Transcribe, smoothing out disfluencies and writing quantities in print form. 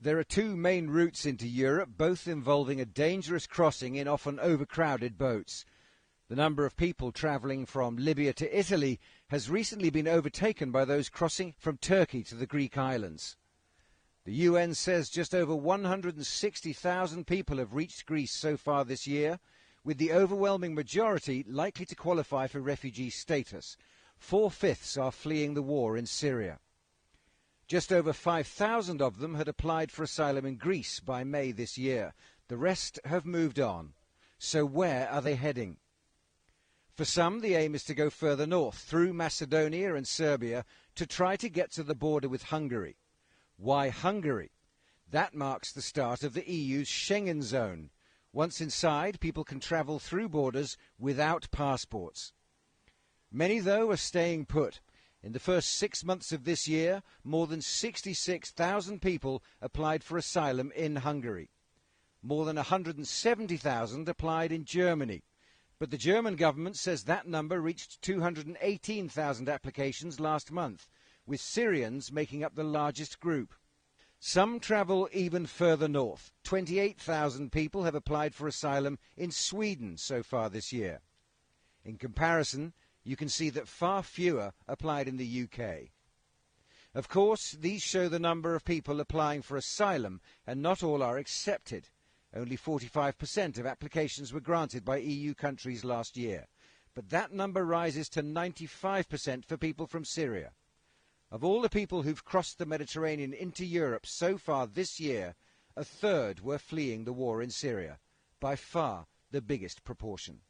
There are two main routes into Europe, both involving a dangerous crossing in often overcrowded boats. The number of people travelling from Libya to Italy has recently been overtaken by those crossing from Turkey to the Greek islands. The UN says just over 160,000 people have reached Greece so far this year, with the overwhelming majority likely to qualify for refugee status. 4/5 are fleeing the war in Syria. Just over 5,000 of them had applied for asylum in Greece by May this year. The rest have moved on. So where are they heading? For some, the aim is to go further north, through Macedonia and Serbia, to try to get to the border with Hungary. Why Hungary? That marks the start of the EU's Schengen zone. Once inside, people can travel through borders without passports. Many, though, are staying put. In the first 6 months of this year, more than 66,000 people applied for asylum in Hungary. More than 170,000 applied in Germany. But the German government says that number reached 218,000 applications last month, with Syrians making up the largest group. Some travel even further north. 28,000 people have applied for asylum in Sweden so far this year. In comparison, you can see that far fewer applied in the UK. Of course, these show the number of people applying for asylum, and not all are accepted. Only 45% of applications were granted by EU countries last year. But that number rises to 95% for people from Syria. Of all the people who've crossed the Mediterranean into Europe so far this year, a third were fleeing the war in Syria, by far the biggest proportion.